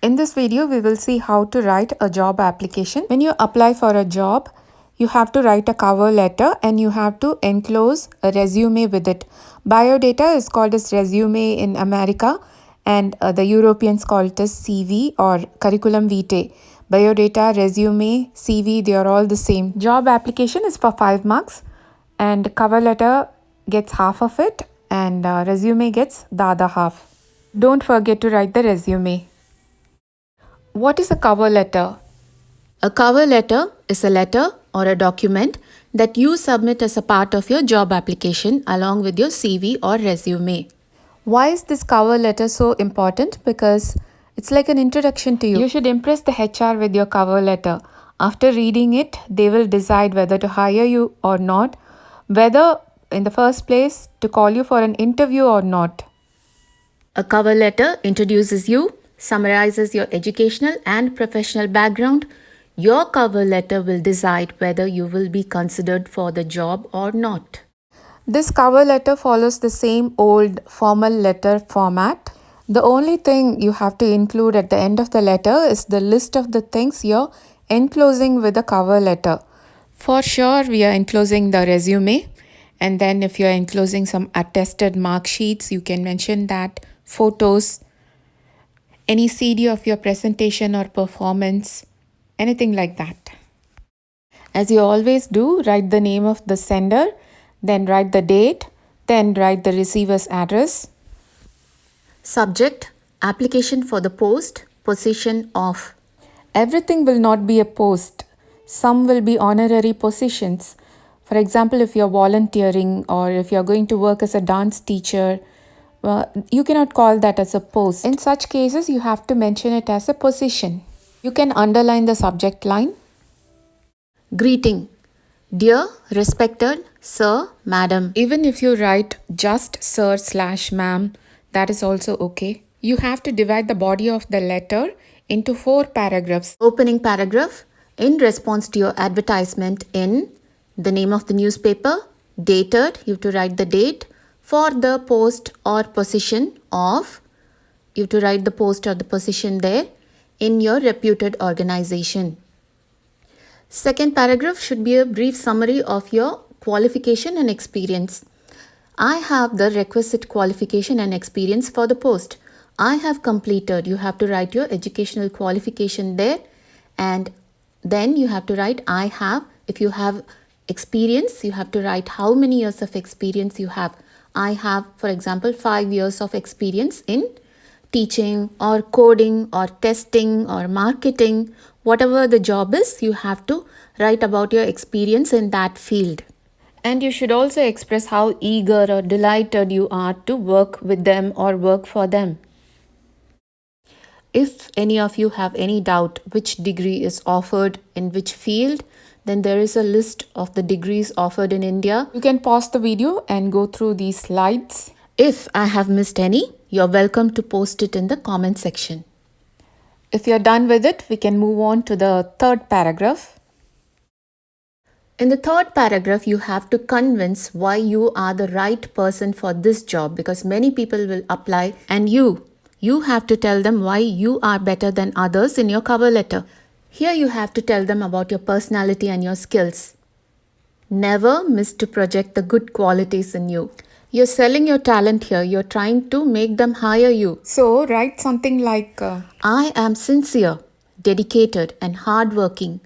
In this video, we will see how to write a job application. When you apply for a job, you have to write a cover letter and you have to enclose a resume with it. Biodata is called as resume in America, and the Europeans call it as CV or curriculum vitae. Biodata, resume, CV, they are all the same. Job application is for 5 marks and cover letter gets half of it and resume gets the other half. Don't forget to write the resume. What is a cover letter? A cover letter is a letter or a document that you submit as a part of your job application along with your CV or resume. Why is this cover letter so important? Because it's like an introduction to you. You should impress the HR with your cover letter. After reading it, they will decide whether to hire you or not, whether in the first place to call you for an interview or not. A cover letter introduces you, summarizes your educational and professional background. Your cover letter will decide whether you will be considered for the job or not. This cover letter follows the same old formal letter format. The only thing you have to include at the end of the letter is the list of the things you're enclosing with the cover letter. For sure, we are enclosing the resume, and then if you're enclosing some attested mark sheets, you can mention that, photos, any CD of your presentation or performance, anything like that. As you always do, write the name of the sender, then write the date, then write the receiver's address. Subject, application for the post, position of. Everything will not be a post. Some will be honorary positions. For example, if you're volunteering or if you're going to work as a dance teacher, you cannot call that as a post. In such cases, you have to mention it as a position. You can underline the subject line. Greeting. Dear, respected, sir, madam. Even if you write just sir/ma'am, that is also okay. You have to divide the body of the letter into 4 paragraphs. Opening paragraph. In response to your advertisement in the name of the newspaper, dated, you have to write the date. For the post or position of, you have to write the post or the position there in your reputed organization. Second paragraph should be a brief summary of your qualification and experience. I have the requisite qualification and experience for the post. I have completed. You have to write your educational qualification there, and then you have to write I have. If you have experience, you have to write how many years of experience you have. I have, for example, 5 years of experience in teaching or coding or testing or marketing. Whatever the job is, you have to write about your experience in that field. And you should also express how eager or delighted you are to work with them or work for them. If any of you have any doubt which degree is offered in which field, then there is a list of the degrees offered in India. You can pause the video and go through these slides. If I have missed any, you're welcome to post it in the comment section. If you're done with it, we can move on to the third paragraph. In the third paragraph, you have to convince why you are the right person for this job, because many people will apply and you have to tell them why you are better than others in your cover letter. Here you have to tell them about your personality and your skills. Never miss to project the good qualities in you. You're selling your talent here. You're trying to make them hire you. So write something like, I am sincere, dedicated and hardworking.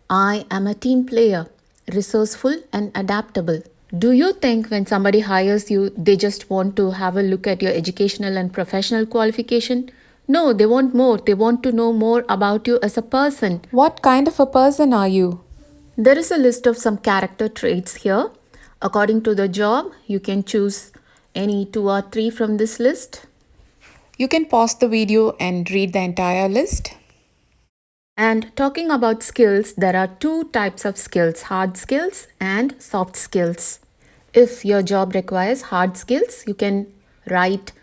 I am a team player, resourceful and adaptable. Do you think when somebody hires you, they just want to have a look at your educational and professional qualification? No, they want more. They want to know more about you as a person. What kind of a person are you? There is a list of some character traits here. According to the job, you can choose any 2 or 3 from this list. You can pause the video and read the entire list. And talking about skills, there are 2 types of skills, hard skills and soft skills. If your job requires hard skills, you can write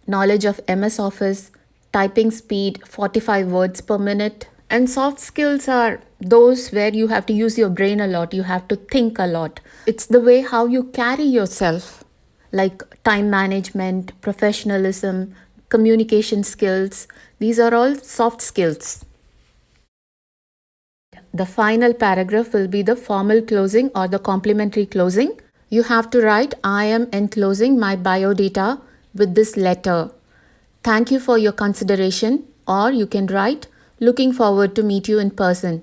knowledge of MS Office, typing speed 45 words per minute. And soft skills are those where you have to use your brain a lot, you have to think a lot. It's the way how you carry yourself, like time management, professionalism, communication skills. These are all soft skills. The final paragraph will be the formal closing or the complimentary closing. You have to write, I am enclosing my biodata with this letter. Thank you for your consideration, or you can write, looking forward to meet you in person.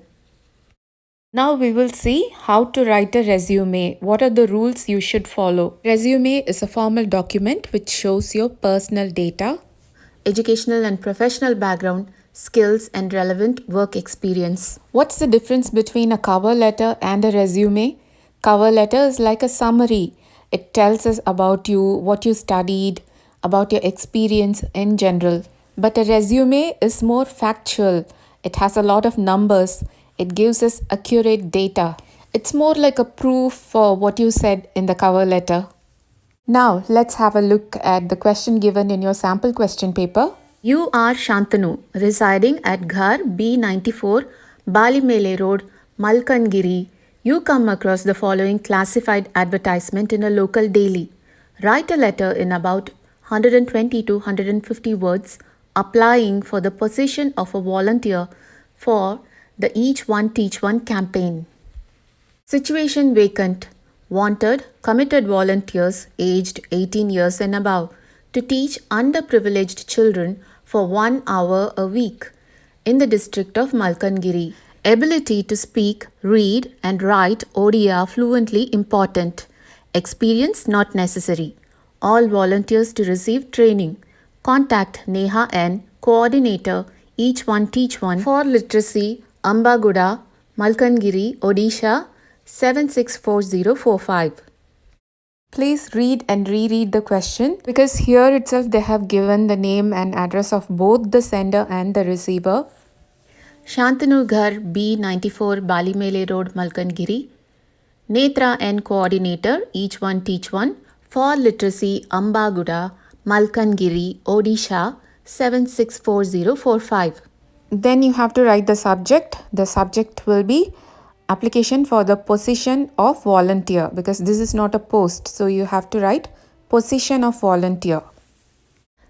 Now we will see how to write a resume. What are the rules you should follow? Resume is a formal document which shows your personal data, educational and professional background, skills and relevant work experience. What's the difference between a cover letter and a resume? Cover letter is like a summary. It tells us about you, what you studied, about your experience in general. But a resume is more factual. It has a lot of numbers. It gives us accurate data. It's more like a proof for what you said in the cover letter. Now, let's have a look at the question given in your sample question paper. You are Shantanu, residing at Ghar B94, Balimele Road, Malkangiri. You come across the following classified advertisement in a local daily. Write a letter in about 120 to 150 words applying for the position of a volunteer for the Each One Teach One campaign. Situation vacant. Wanted committed volunteers aged 18 years and above to teach underprivileged children for 1 hour a week in the district of Malkangiri. Ability to speak, read, and write Odia fluently important. Experience not necessary. All volunteers to receive training. Contact Neha N, Coordinator, Each One Teach One for Literacy, Ambaguda, Malkangiri, Odisha 764045. Please read and reread the question because here itself they have given the name and address of both the sender and the receiver. Shantanu Ghar B94 Balimele Road, Malkangiri. Netra N Coordinator, Each One Teach One for Literacy, Ambaguda, Malkangiri, Odisha 764045. Then you have to write the subject. The subject will be application for the position of volunteer because this is not a post. So you have to write position of volunteer.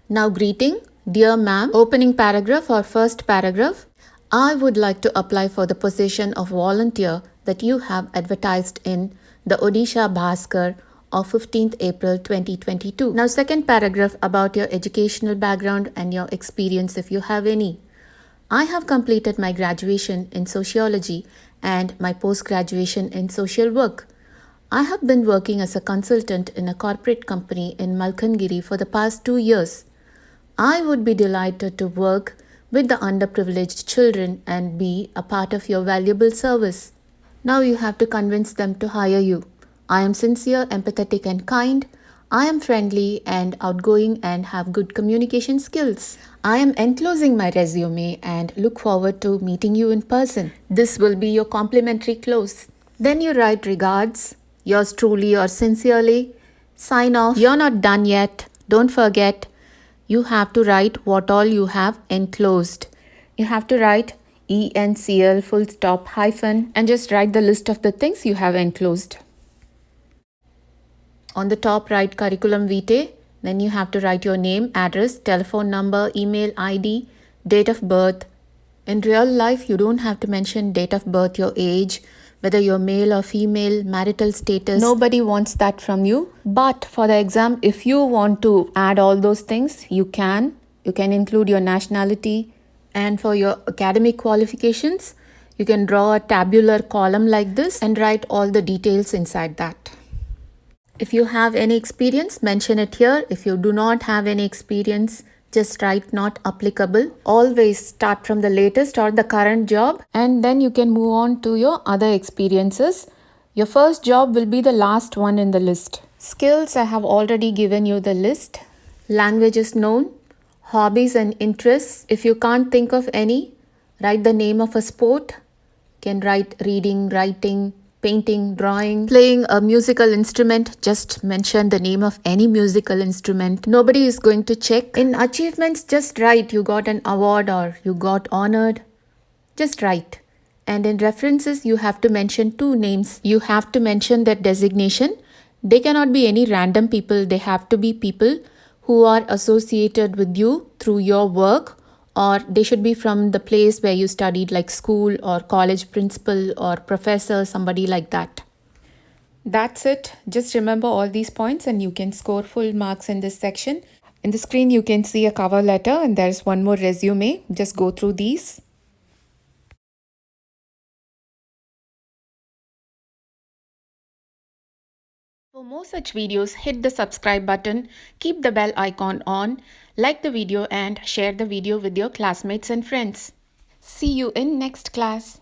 Now greeting. Dear ma'am, opening paragraph or first paragraph. I would like to apply for the position of volunteer that you have advertised in the Odisha Bhaskar of 15th April 2022. Now second paragraph about your educational background and your experience if you have any. I have completed my graduation in sociology and my post-graduation in social work. I have been working as a consultant in a corporate company in Malkangiri for the past 2 years. I would be delighted to work with the underprivileged children and be a part of your valuable service. Now you have to convince them to hire you. I am sincere, empathetic and kind. I am friendly and outgoing and have good communication skills. I am enclosing my resume and look forward to meeting you in person. This will be your complimentary close. Then you write regards, yours truly or sincerely. Sign off. You're not done yet. Don't forget, you have to write what all you have enclosed. You have to write ENCL full stop hyphen and just write the list of the things you have enclosed. On the top, write curriculum vitae. Then you have to write your name, address, telephone number, email ID, date of birth. In real life, you don't have to mention date of birth, your age, whether you're male or female, marital status. Nobody wants that from you. But for the exam, if you want to add all those things, you can. You can include your nationality. And for your academic qualifications, you can draw a tabular column like this and write all the details inside that. If you have any experience, mention it here. If you do not have any experience, just write not applicable. Always start from the latest or the current job and then you can move on to your other experiences. Your first job will be the last one in the list. Skills, I have already given you the list. Languages known. Hobbies and interests. If you can't think of any, write the name of a sport. You can write reading, writing, painting, drawing, playing a musical instrument. Just mention the name of any musical instrument. Nobody is going to check. In achievements, just write you got an award or you got honored. Just write. And in references, you have to mention 2 names. You have to mention their designation. They cannot be any random people. They have to be people who are associated with you through your work, or they should be from the place where you studied, like school or college principal or professor, somebody like that. That's it. Just remember all these points and you can score full marks in this section. In the screen, you can see a cover letter and there's one more resume. Just go through these. For more such videos, hit the subscribe button, keep the bell icon on, like the video and share the video with your classmates and friends. See you in next class.